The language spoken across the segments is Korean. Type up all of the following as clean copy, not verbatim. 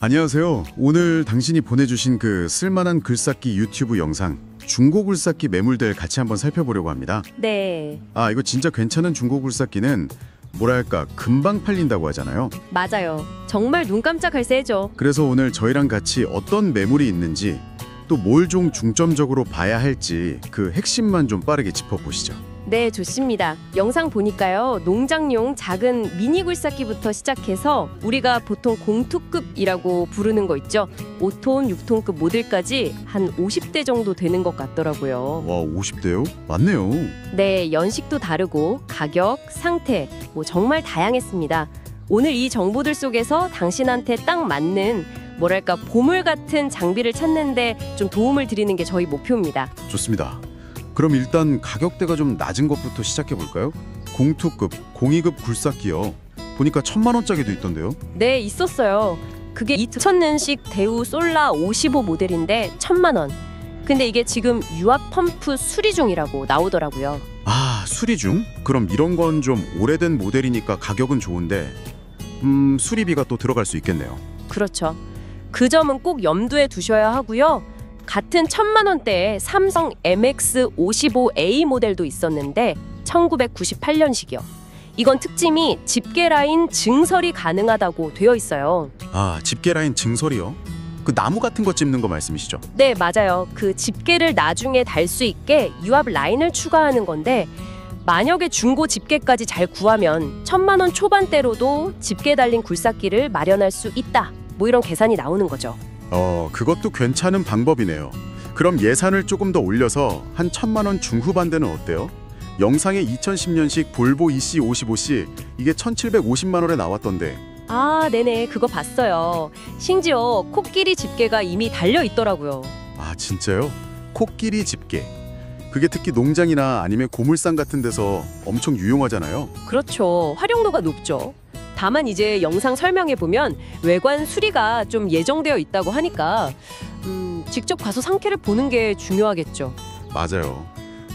안녕하세요. 오늘 당신이 보내주신 그 쓸만한 글쌓기 유튜브 영상 중고 글쌓기 매물들 같이 한번 살펴보려고 합니다. 네, 이거 진짜 괜찮은 중고 글쌓기는 뭐랄까 금방 팔린다고 하잖아요. 맞아요. 정말 눈 깜짝할 새죠. 그래서 오늘 저희랑 같이 어떤 매물이 있는지 또 뭘 좀 중점적으로 봐야 할지 그 핵심만 좀 빠르게 짚어보시죠. 네, 좋습니다. 영상 보니까요. 농장용 작은 미니 굴삭기부터 시작해서 우리가 보통 공투급이라고 부르는 거 있죠. 5톤, 6톤급 모델까지 한 50대 정도 되는 것 같더라고요. 와, 50대요? 맞네요. 네, 연식도 다르고 가격, 상태 뭐 정말 다양했습니다. 오늘 이 정보들 속에서 당신한테 딱 맞는 뭐랄까 보물 같은 장비를 찾는데 좀 도움을 드리는 게 저희 목표입니다. 좋습니다. 그럼 일단 가격대가 좀 낮은 것부터 시작해볼까요? 공투급, 공이급 굴삭기요. 보니까 1000만 원짜리도 있던데요. 네, 있었어요. 그게 2000년식 대우 솔라 55 모델인데 1000만 원. 근데 이게 지금 유압 펌프 수리 중이라고 나오더라고요. 수리 중? 그럼 이런 건 좀 오래된 모델이니까 가격은 좋은데 수리비가 또 들어갈 수 있겠네요. 그렇죠. 그 점은 꼭 염두에 두셔야 하고요. 같은 1000만 원대에 삼성 MX55A 모델도 있었는데 1998년식이요. 이건 특징이 집게 라인 증설이 가능하다고 되어 있어요. 집게 라인 증설이요? 그 나무 같은 거 찝는 거 말씀이시죠? 네, 맞아요. 그 집게를 나중에 달 수 있게 유압 라인을 추가하는 건데 만약에 중고 집게까지 잘 구하면 1000만 원 초반대로도 집게 달린 굴삭기를 마련할 수 있다. 뭐 이런 계산이 나오는 거죠. 그것도 괜찮은 방법이네요. 그럼 예산을 조금 더 올려서 한 1000만 원 중후반대는 어때요? 영상에 2010년식 볼보 EC55C 이게 1750만 원에 나왔던데. 네네. 그거 봤어요. 심지어 코끼리 집게가 이미 달려 있더라고요. 진짜요? 코끼리 집게. 그게 특히 농장이나 아니면 고물상 같은 데서 엄청 유용하잖아요. 그렇죠. 활용도가 높죠. 다만 이제 영상 설명에 보면 외관 수리가 좀 예정되어 있다고 하니까 직접 가서 상태를 보는 게 중요하겠죠. 맞아요.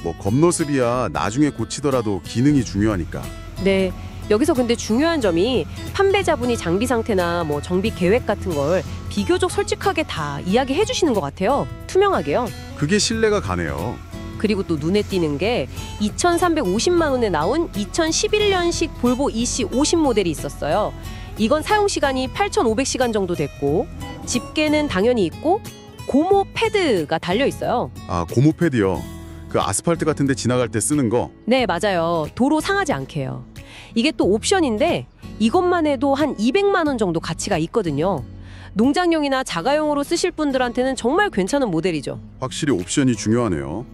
뭐 겉모습이야 나중에 고치더라도 기능이 중요하니까. 네. 여기서 근데 중요한 점이 판매자분이 장비 상태나 뭐 정비 계획 같은 걸 비교적 솔직하게 다 이야기해 주시는 것 같아요. 투명하게요. 그게 신뢰가 가네요. 그리고 또 눈에 띄는 게 2350만 원에 나온 2011년식 볼보 EC50 모델이 있었어요. 이건 사용 시간이 8500시간 정도 됐고 집게는 당연히 있고 고무 패드가 달려 있어요. 고무 패드요. 그 아스팔트 같은 데 지나갈 때 쓰는 거? 네, 맞아요. 도로 상하지 않게요. 이게 또 옵션인데 이것만 해도 한 200만 원 정도 가치가 있거든요. 농장용이나 자가용으로 쓰실 분들한테는 정말 괜찮은 모델이죠. 확실히 옵션이 중요하네요.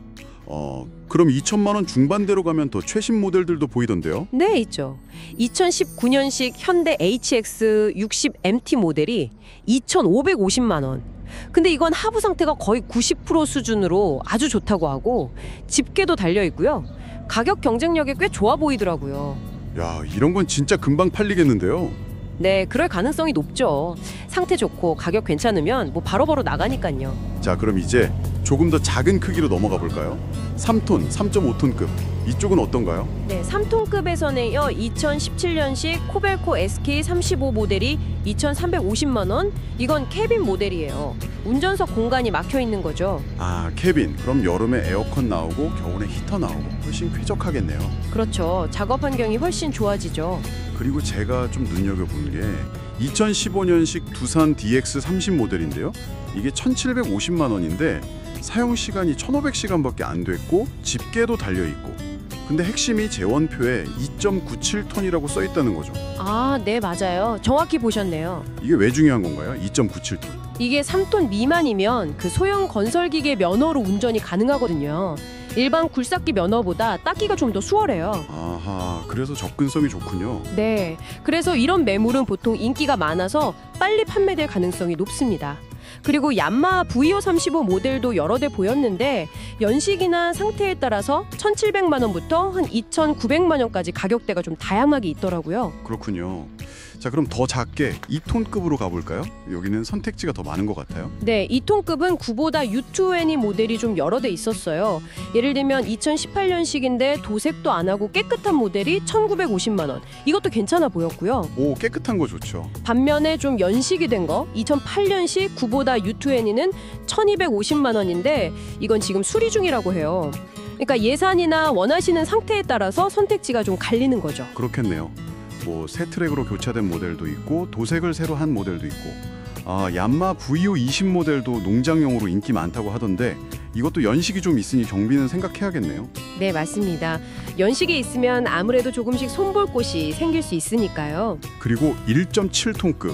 그럼 2000만 원 중반대로 가면 더 최신 모델들도 보이던데요? 네, 있죠. 2019년식 현대 HX 60MT 모델이 2550만 원. 근데 이건 하부 상태가 거의 90% 수준으로 아주 좋다고 하고 집게도 달려 있고요. 가격 경쟁력이 꽤 좋아 보이더라고요. 야, 이런 건 진짜 금방 팔리겠는데요? 네, 그럴 가능성이 높죠. 상태 좋고 가격 괜찮으면 뭐 바로바로 나가니까요. 자, 그럼 이제 조금 더 작은 크기로 넘어가 볼까요? 3톤, 3.5톤급 이쪽은 어떤가요? 네, 3톤급에서는요 2017년식 코벨코 SK35 모델이 2350만 원. 이건 캐빈 모델이에요. 운전석 공간이 막혀 있는 거죠. 캐빈. 그럼 여름에 에어컨 나오고 겨울에 히터 나오고 훨씬 쾌적하겠네요. 그렇죠. 작업 환경이 훨씬 좋아지죠. 그리고 제가 좀 눈여겨본 게 2015년식 두산 DX30 모델인데요. 이게 1750만 원인데 사용 시간이 1500시간밖에 안 됐고 집게도 달려 있고. 근데 핵심이 제원표에 2.97톤이라고 써 있다는 거죠. 네, 맞아요. 정확히 보셨네요. 이게 왜 중요한 건가요? 2.97톤. 이게 3톤 미만이면 그 소형 건설기계 면허로 운전이 가능하거든요. 일반 굴삭기 면허보다 닦기가 좀 더 수월해요. 그래서 접근성이 좋군요. 네, 그래서 이런 매물은 보통 인기가 많아서 빨리 판매될 가능성이 높습니다. 그리고 얀마하 V535 모델도 여러 대 보였는데 연식이나 상태에 따라서 1700만 원부터 한 2900만 원까지 가격대가 좀 다양하게 있더라고요. 그렇군요. 자, 그럼 더 작게 2톤급으로 가볼까요? 여기는 선택지가 더 많은 것 같아요. 네, 2톤급은 9보다 U2N이 모델이 좀 여러 대 있었어요. 예를 들면 2018년식인데 도색도 안 하고 깨끗한 모델이 1,950만 원. 이것도 괜찮아 보였고요. 오, 깨끗한 거 좋죠. 반면에 좀 연식이 된 거 2008년식 9보다 U2N이는 1,250만 원인데 이건 지금 수리 중이라고 해요. 그러니까 예산이나 원하시는 상태에 따라서 선택지가 좀 갈리는 거죠. 그렇겠네요. 뭐 새 트랙으로 교차된 모델도 있고 도색을 새로 한 모델도 있고 얀마 VU20 모델도 농장용으로 인기 많다고 하던데 이것도 연식이 좀 있으니 정비는 생각해야겠네요. 네, 맞습니다. 연식이 있으면 아무래도 조금씩 손볼 곳이 생길 수 있으니까요. 그리고 1.7톤급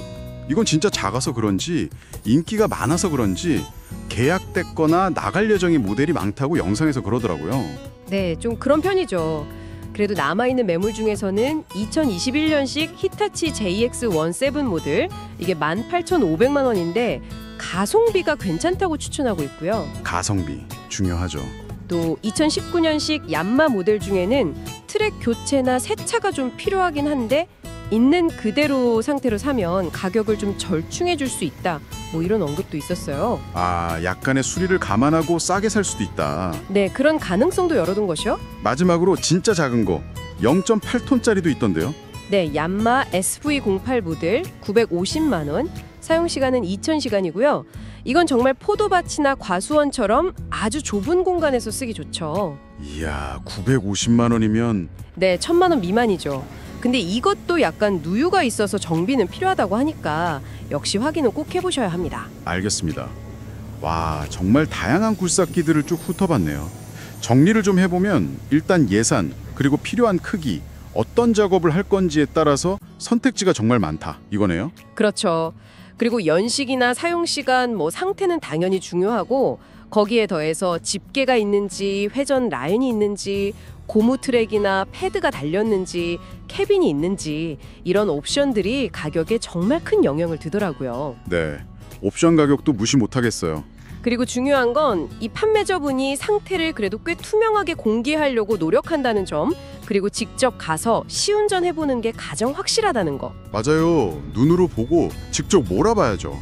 이건 진짜 작아서 그런지 인기가 많아서 그런지 계약됐거나 나갈 예정인 모델이 많다고 영상에서 그러더라고요. 네, 좀 그런 편이죠. 그래도 남아있는 매물 중에서는 2021년식 히타치 JX17 모델 이게 18,500만 원인데 가성비가 괜찮다고 추천하고 있고요. 가성비 중요하죠. 또 2019년식 얀마 모델 중에는 트랙 교체나 세차가 좀 필요하긴 한데 있는 그대로 상태로 사면 가격을 좀 절충해 줄 수 있다. 뭐 이런 언급도 있었어요. 약간의 수리를 감안하고 싸게 살 수도 있다. 네, 그런 가능성도 열어둔 것이요. 마지막으로 진짜 작은 거 0.8톤짜리도 있던데요. 네, 얀마 SV08 모델 950만 원. 사용 시간은 2000시간이고요. 이건 정말 포도밭이나 과수원처럼 아주 좁은 공간에서 쓰기 좋죠. 이야, 950만 원이면 네, 1,000만 원 미만이죠. 근데 이것도 약간 누유가 있어서 정비는 필요하다고 하니까 역시 확인은 꼭 해보셔야 합니다. 알겠습니다. 와, 정말 다양한 굴삭기들을 쭉 훑어봤네요. 정리를 좀 해보면 일단 예산, 그리고 필요한 크기, 어떤 작업을 할 건지에 따라서 선택지가 정말 많다 이거네요. 그렇죠. 그리고 연식이나 사용 시간, 뭐 상태는 당연히 중요하고 거기에 더해서 집게가 있는지, 회전 라인이 있는지, 고무 트랙이나 패드가 달렸는지, 캐빈이 있는지 이런 옵션들이 가격에 정말 큰 영향을 주더라고요. 네, 옵션 가격도 무시 못하겠어요. 그리고 중요한 건 이 판매자분이 상태를 그래도 꽤 투명하게 공개하려고 노력한다는 점, 그리고 직접 가서 시운전 해보는 게 가장 확실하다는 거. 맞아요. 눈으로 보고 직접 몰아봐야죠.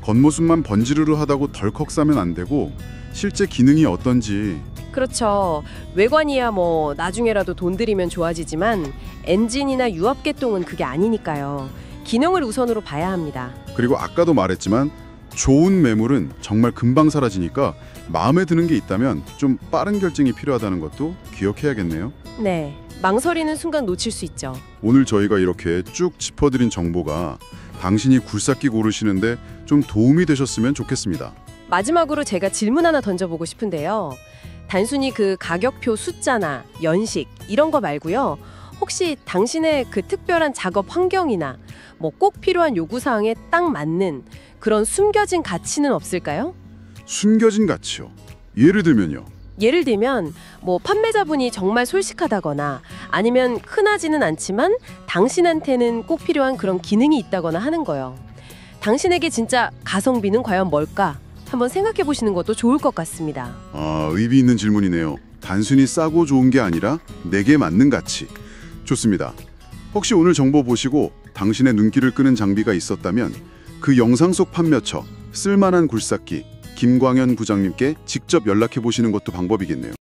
겉모습만 번지르르하다고 덜컥 사면 안 되고 실제 기능이 어떤지. 그렇죠. 외관이야 뭐 나중에라도 돈 들이면 좋아지지만 엔진이나 유압계통은 그게 아니니까요. 기능을 우선으로 봐야 합니다. 그리고 아까도 말했지만 좋은 매물은 정말 금방 사라지니까 마음에 드는 게 있다면 좀 빠른 결정이 필요하다는 것도 기억해야겠네요. 네, 망설이는 순간 놓칠 수 있죠. 오늘 저희가 이렇게 쭉 짚어드린 정보가 당신이 굴삭기 고르시는데 좀 도움이 되셨으면 좋겠습니다. 마지막으로 제가 질문 하나 던져보고 싶은데요. 단순히 그 가격표 숫자나 연식 이런 거 말고요. 혹시 당신의 그 특별한 작업 환경이나 뭐 꼭 필요한 요구사항에 딱 맞는 그런 숨겨진 가치는 없을까요? 숨겨진 가치요. 예를 들면요. 예를 들면 뭐 판매자분이 정말 솔직하다거나 아니면 흔하지는 않지만 당신한테는 꼭 필요한 그런 기능이 있다거나 하는 거요. 당신에게 진짜 가성비는 과연 뭘까? 한번 생각해 보시는 것도 좋을 것 같습니다. 의미 있는 질문이네요. 단순히 싸고 좋은 게 아니라 내게 맞는 가치. 좋습니다. 혹시 오늘 정보 보시고 당신의 눈길을 끄는 장비가 있었다면 그 영상 속 판매처 쓸만한 굴삭기 김광현 부장님께 직접 연락해 보시는 것도 방법이겠네요.